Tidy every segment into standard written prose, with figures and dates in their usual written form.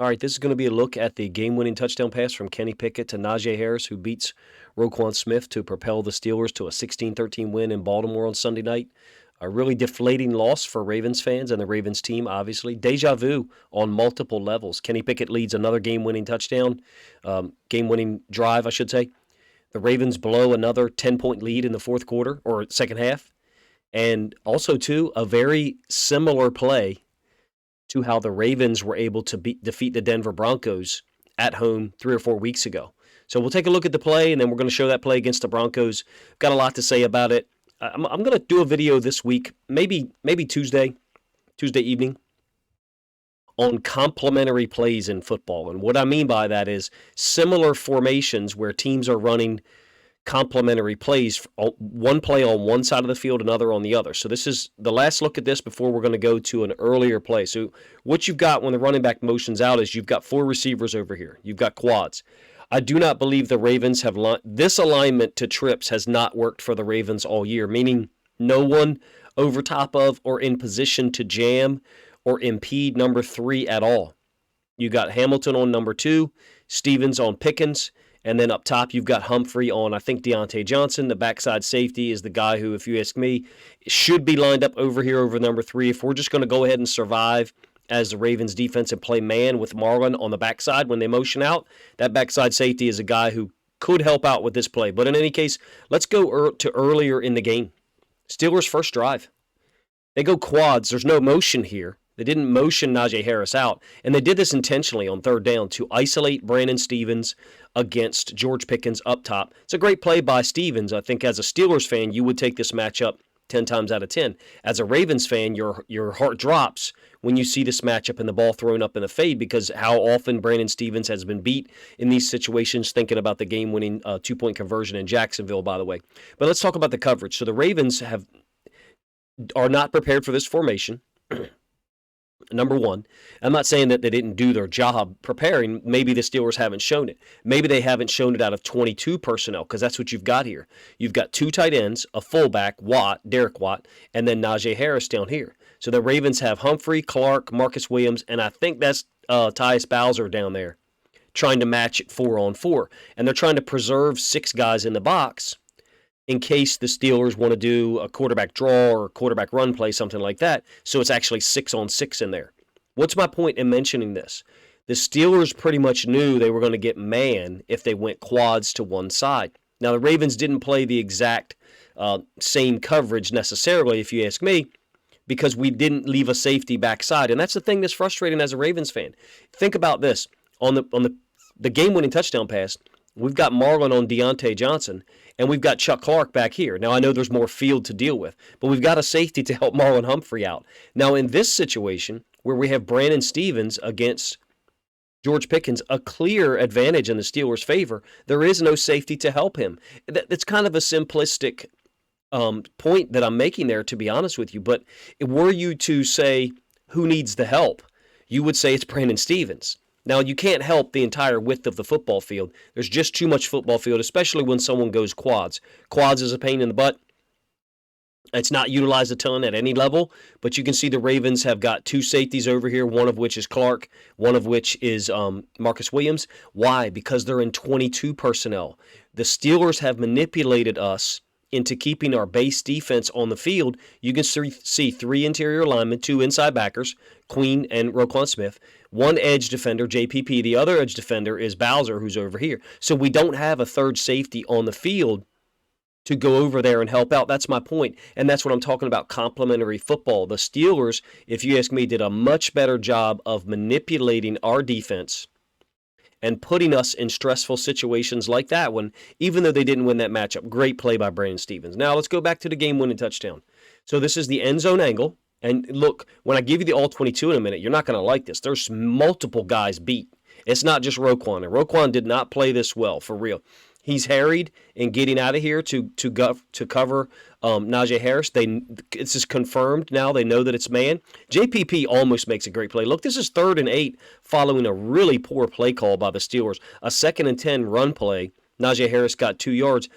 All right, this is going to be a look at the game-winning touchdown pass from Kenny Pickett to Najee Harris, who beats Roquan Smith to propel the Steelers to a 16-13 win in Baltimore on Sunday night. A really deflating loss for Ravens fans and the Ravens team, obviously. Deja vu on multiple levels. Kenny Pickett leads another game-winning touchdown, game-winning drive, I should say. The Ravens blow another 10-point lead in the fourth quarter, or second half. And also, too, a very similar play to how the Ravens were able to defeat the Denver Broncos at home 3 or 4 weeks ago. So we'll take a look at the play, and then we're going to show that play against the Broncos. Got a lot to say about it. I'm going to do a video this week, maybe Tuesday evening, on complementary plays in football. And what I mean by that is similar formations where teams are running complementary plays, one play on one side of the field, another on the other. So this is the last look at this before we're going to go to an earlier play. So what you've got when the running back motions out is you've got 4 receivers over here. You've got quads. I do not believe the Ravens have this alignment to trips has not worked for the Ravens all year, meaning no one over top of or in position to jam or impede number 3 at all. You got Hamilton on number 2, Stevens on Pickens, and then up top, you've got Humphrey on, I think, Deontay Johnson. The backside safety is the guy who, if you ask me, should be lined up over here over number 3. If we're just going to go ahead and survive as the Ravens defense and play man with Marlon on the backside when they motion out, that backside safety is a guy who could help out with this play. But in any case, let's go to earlier in the game. Steelers' first drive. They go quads. There's no motion here. They didn't motion Najee Harris out, and they did this intentionally on third down to isolate Brandon Stevens against George Pickens up top. It's a great play by Stevens. I think as a Steelers fan, you would take this matchup 10 times out of 10. As a Ravens fan, your heart drops when you see this matchup and the ball thrown up in the fade because how often Brandon Stevens has been beat in these situations, thinking about the game-winning two-point conversion in Jacksonville, by the way. But let's talk about the coverage. So the Ravens are not prepared for this formation. Number one, I'm not saying that they didn't do their job preparing. Maybe the Steelers haven't shown it. Maybe they haven't shown it out of 22 personnel because that's what you've got here. You've got 2 tight ends, a fullback, Derek Watt, and then Najee Harris down here. So the Ravens have Humphrey, Clark, Marcus Williams, and I think that's Tyus Bowser down there trying to match it 4-on-4. And they're trying to preserve 6 guys in the box in case the Steelers want to do a quarterback draw or quarterback run play, something like that. So it's actually 6-on-6 in there. What's my point in mentioning this? The Steelers pretty much knew they were going to get man if they went quads to one side. Now, the Ravens didn't play the exact same coverage necessarily, if you ask me, because we didn't leave a safety backside. And that's the thing that's frustrating as a Ravens fan. Think about this. On the game-winning touchdown pass, we've got Marlon on Deontay Johnson, and we've got Chuck Clark back here. Now, I know there's more field to deal with, but we've got a safety to help Marlon Humphrey out. Now, in this situation, where we have Brandon Stevens against George Pickens, a clear advantage in the Steelers' favor, there is no safety to help him. That's kind of a simplistic point that I'm making there, to be honest with you. But were you to say who needs the help, you would say it's Brandon Stevens. Now, you can't help the entire width of the football field. There's just too much football field, especially when someone goes quads. Quads is a pain in the butt. It's not utilized a ton at any level, but you can see the Ravens have got 2 safeties over here, one of which is Clark, one of which is Marcus Williams. Why? Because they're in 22 personnel. The Steelers have manipulated us into keeping our base defense on the field. You can see 3 interior linemen, 2 inside backers, Queen and Roquan Smith, 1 edge defender, JPP. The other edge defender is Bowser, who's over here. So we don't have a third safety on the field to go over there and help out. That's my point, and that's what I'm talking about, complementary football. The Steelers, if you ask me, did a much better job of manipulating our defense and putting us in stressful situations like that one, even though they didn't win that matchup. Great play by Brandon Stevens. Now let's go back to the game-winning touchdown. So this is the end zone angle. And look, when I give you the all-22 in a minute, you're not going to like this. There's multiple guys beat. It's not just Roquan. And Roquan did not play this well, for real. He's harried in getting out of here to cover Najee Harris. It's just confirmed now. They know that it's man. JPP almost makes a great play. Look, this is 3rd and 8 following a really poor play call by the Steelers. A 2nd and 10 run play. Najee Harris got 2 yards.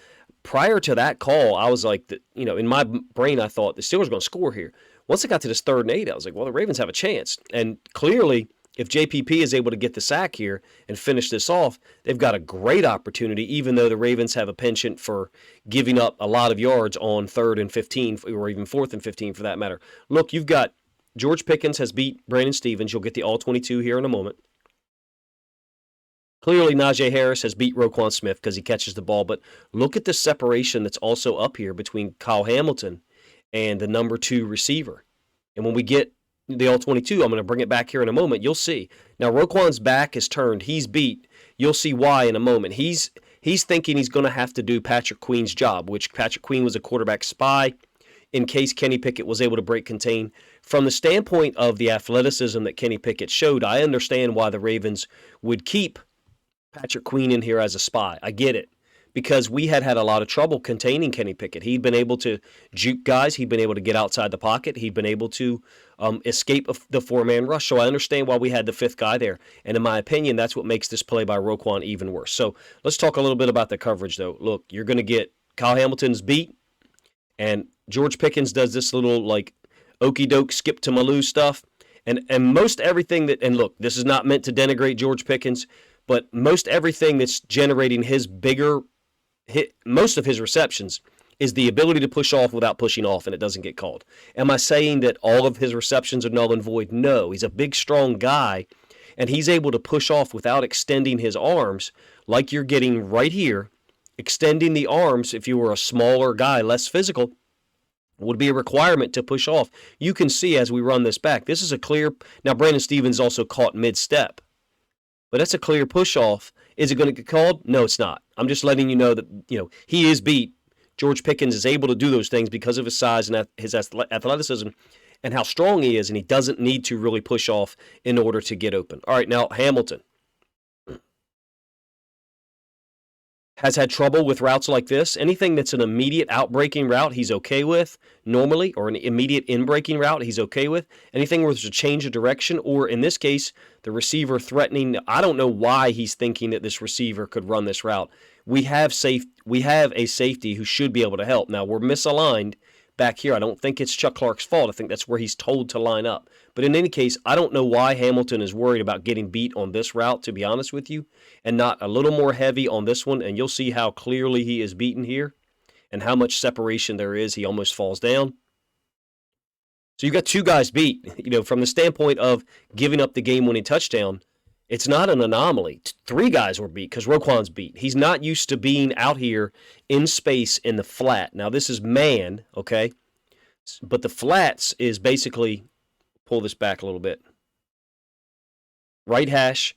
Prior to that call, I was like, in my brain, I thought the Steelers are going to score here. Once it got to this 3rd and 8, I was like, well, the Ravens have a chance. And clearly, If JPP is able to get the sack here and finish this off, they've got a great opportunity, even though the Ravens have a penchant for giving up a lot of yards on 3rd and 15, or even 4th and 15 for that matter. Look, you've got George Pickens has beat Brandon Stevens. You'll get the all-22 here in a moment. Clearly, Najee Harris has beat Roquan Smith because he catches the ball, but look at the separation that's also up here between Kyle Hamilton and the number 2 receiver. And when we get the all-22, I'm going to bring it back here in a moment. You'll see. Now, Roquan's back is turned. He's beat. You'll see why in a moment. He's thinking he's going to have to do Patrick Queen's job, which Patrick Queen was a quarterback spy in case Kenny Pickett was able to break contain. From the standpoint of the athleticism that Kenny Pickett showed, I understand why the Ravens would keep Patrick Queen in here as a spy. I get it. Because we had a lot of trouble containing Kenny Pickett. He'd been able to juke guys. He'd been able to get outside the pocket. He'd been able to escape the 4-man rush. So I understand why we had the 5th guy there. And in my opinion, that's what makes this play by Roquan even worse. So let's talk a little bit about the coverage, though. Look, you're going to get Kyle Hamilton's beat, and George Pickens does this little, like, okey-doke, skip to Malou stuff. And most everything that – and look, this is not meant to denigrate George Pickens, but most everything that's generating his bigger – most of his receptions is the ability to push off without pushing off, and it doesn't get called. Am I saying that all of his receptions are null and void? No. He's a big, strong guy, and he's able to push off without extending his arms like you're getting right here. Extending the arms, if you were a smaller guy, less physical, would be a requirement to push off. You can see as we run this back, this is a clear... Now, Brandon Stevens also caught mid-step, but that's a clear push-off. Is it going to get called? No, it's not. I'm just letting you know that, he is beat. George Pickens is able to do those things because of his size and his athleticism and how strong he is, and he doesn't need to really push off in order to get open. All right, now Hamilton has had trouble with routes like this. Anything that's an immediate outbreaking route, he's okay with normally, or an immediate in-breaking route, he's okay with. Anything where there's a change of direction, or in this case, the receiver threatening. I don't know why he's thinking that this receiver could run this route. We have a safety who should be able to help. Now, we're misaligned back here. I don't think it's Chuck Clark's fault. I think that's where he's told to line up. But in any case, I don't know why Hamilton is worried about getting beat on this route, to be honest with you, and not a little more heavy on this one. And you'll see how clearly he is beaten here and how much separation there is. He almost falls down. So you've got 2 guys beat. From the standpoint of giving up the game-winning touchdown, it's not an anomaly. 3 guys were beat because Roquan's beat. He's not used to being out here in space in the flat. Now, this is man, okay? But the flats is basically, pull this back a little bit. Right hash.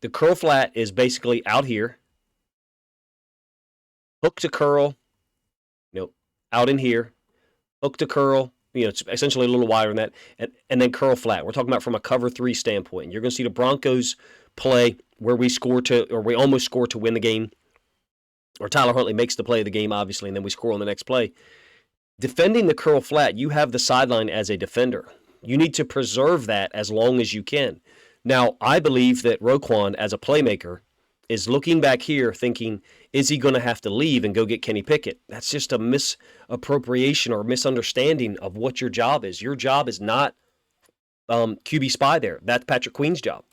The curl flat is basically out here. Hook to curl, out in here. Hook to curl. It's essentially a little wider than that, and then curl flat. We're talking about from a cover 3 standpoint. You're going to see the Broncos play where we almost score to win the game, or Tyler Huntley makes the play of the game, obviously, and then we score on the next play. Defending the curl flat, you have the sideline as a defender. You need to preserve that as long as you can. Now, I believe that Roquan, as a playmaker, is looking back here thinking, is he going to have to leave and go get Kenny Pickett? That's just a misappropriation or misunderstanding of what your job is. Your job is not QB spy there. That's Patrick Queen's job.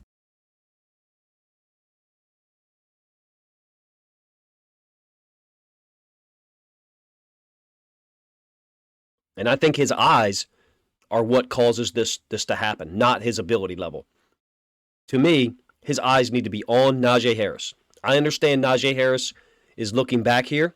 And I think his eyes are what causes this to happen, not his ability level. To me, his eyes need to be on Najee Harris. I understand Najee Harris is looking back here.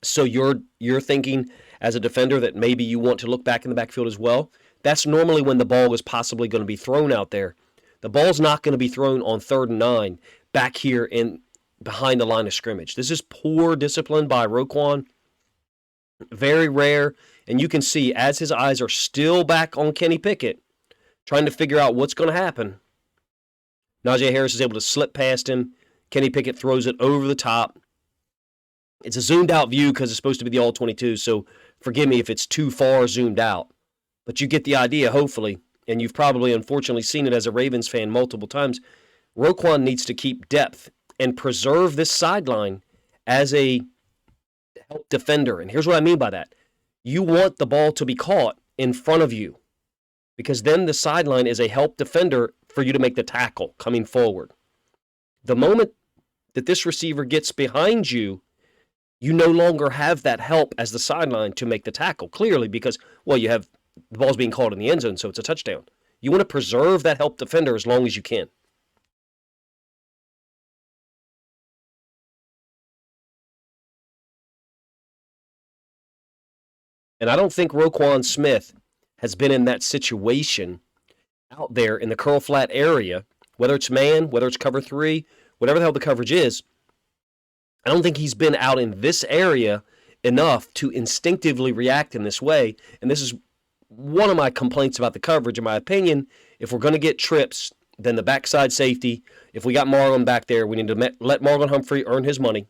So you're thinking as a defender that maybe you want to look back in the backfield as well. That's normally when the ball is possibly going to be thrown out there. The ball's not going to be thrown on 3rd and 9 back here in behind the line of scrimmage. This is poor discipline by Roquan. Very rare. And you can see as his eyes are still back on Kenny Pickett, trying to figure out what's going to happen, Najee Harris is able to slip past him. Kenny Pickett throws it over the top. It's a zoomed out view because it's supposed to be the all-22, so forgive me if it's too far zoomed out. But you get the idea, hopefully, and you've probably unfortunately seen it as a Ravens fan multiple times. Roquan needs to keep depth and preserve this sideline as a help defender. And here's what I mean by that. You want the ball to be caught in front of you, because then the sideline is a help defender for you to make the tackle coming forward. The moment that this receiver gets behind you, you no longer have that help as the sideline to make the tackle, clearly, because, well, you have the ball's being called in the end zone, so it's a touchdown. You want to preserve that help defender as long as you can. And I don't think Roquan Smith has been in that situation out there in the curl flat area, whether it's man, whether it's cover 3, whatever the hell the coverage is. I don't think he's been out in this area enough to instinctively react in this way. And this is one of my complaints about the coverage. In my opinion, if we're going to get trips, then the backside safety, if we got Marlon back there, we need to let Marlon Humphrey earn his money,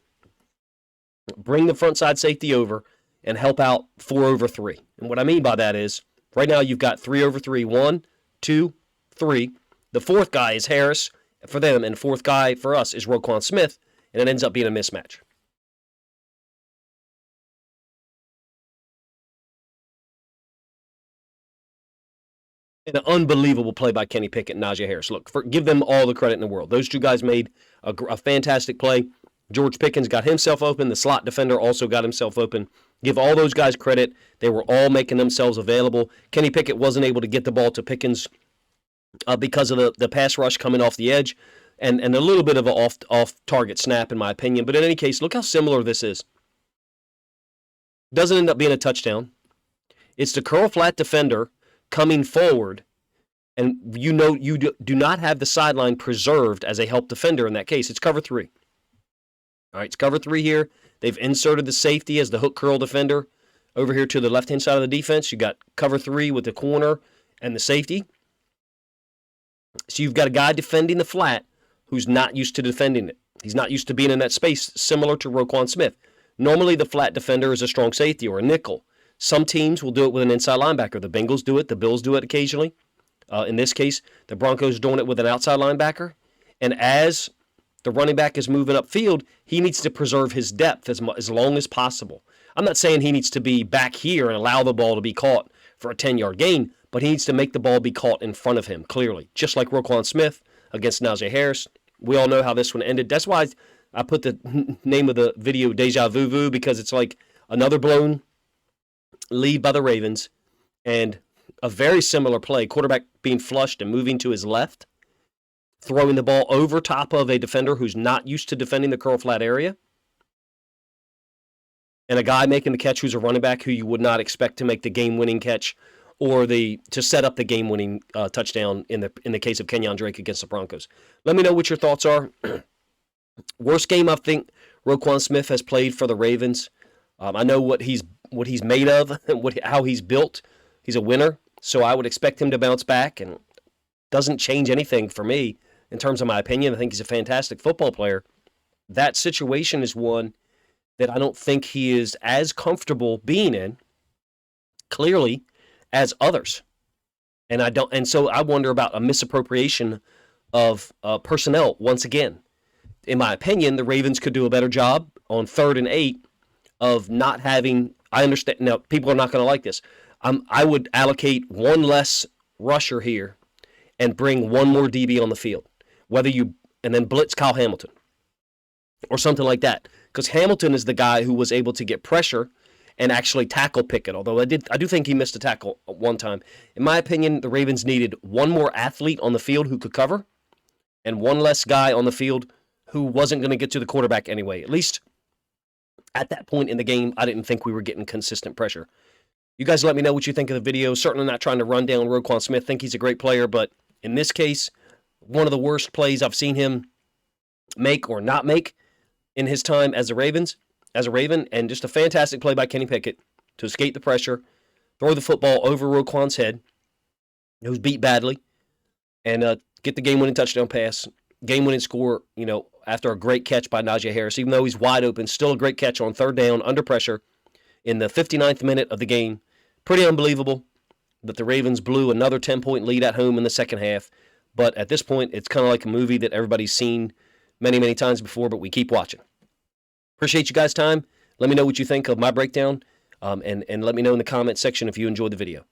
bring the front side safety over, and help out 4 over 3. And what I mean by that is, right now you've got 3 over 3, 1, 2, 3. The fourth guy is Harris for them, and fourth guy for us is Roquan Smith, and it ends up being a mismatch. And an unbelievable play by Kenny Pickett and Najee Harris. Look, give them all the credit in the world. Those two guys made a fantastic play. George Pickens got himself open. The slot defender also got himself open. Give all those guys credit. They were all making themselves available. Kenny Pickett wasn't able to get the ball to Pickens because of the pass rush coming off the edge and a little bit of an off-target snap, in my opinion. But in any case, look how similar this is. Doesn't end up being a touchdown. It's the curl flat defender coming forward, and you do not have the sideline preserved as a help defender in that case. It's cover 3. All right, it's cover 3 here. They've inserted the safety as the hook curl defender over here to the left-hand side of the defense. You got cover 3 with the corner and the safety. So you've got a guy defending the flat who's not used to defending it. He's not used to being in that space, similar to Roquan Smith. Normally, the flat defender is a strong safety or a nickel. Some teams will do it with an inside linebacker. The Bengals do it. The Bills do it occasionally. In this case, the Broncos are doing it with an outside linebacker. And as the running back is moving upfield, he needs to preserve his depth as long as possible. I'm not saying he needs to be back here and allow the ball to be caught for a 10-yard gain, but he needs to make the ball be caught in front of him, clearly. Just like Roquan Smith against Najee Harris. We all know how this one ended. That's why I put the name of the video Deja Vu, because it's like another blown lead by the Ravens and a very similar play, quarterback being flushed and moving to his left, throwing the ball over top of a defender who's not used to defending the curl flat area, and a guy making the catch who's a running back who you would not expect to make the game-winning catch or to set up the game-winning touchdown in the case of Kenyon Drake against the Broncos. Let me know what your thoughts are. Worst game I think Roquan Smith has played for the Ravens. I know what he's made of, how he's built. He's a winner, so I would expect him to bounce back, and doesn't change anything for me in terms of my opinion. I think he's a fantastic football player. That situation is one that I don't think he is as comfortable being in, clearly, as others. And so I wonder about a misappropriation of personnel once again. In my opinion, the Ravens could do a better job on 3rd and 8 of not having. I understand now. People are not going to like this. I would allocate one less rusher here and bring one more DB on the field, and then blitz Kyle Hamilton or something like that, because Hamilton is the guy who was able to get pressure and actually tackle Pickett. Although I do think he missed a tackle one time. In my opinion, the Ravens needed one more athlete on the field who could cover, and one less guy on the field who wasn't going to get to the quarterback anyway. At least at that point in the game, I didn't think we were getting consistent pressure. You guys let me know what you think of the video. Certainly not trying to run down Roquan Smith. Think he's a great player, but in this case, one of the worst plays I've seen him make or not make in his time as a Raven, and just a fantastic play by Kenny Pickett to escape the pressure, throw the football over Roquan's head, who's beat badly, and get the game-winning touchdown pass, game-winning score, after a great catch by Najee Harris. Even though he's wide open, still a great catch on 3rd down under pressure in the 59th minute of the game. Pretty unbelievable that the Ravens blew another 10-point lead at home in the second half. But at this point, it's kind of like a movie that everybody's seen many, many times before, but we keep watching. Appreciate you guys' time. Let me know what you think of my breakdown, and let me know in the comment section if you enjoyed the video.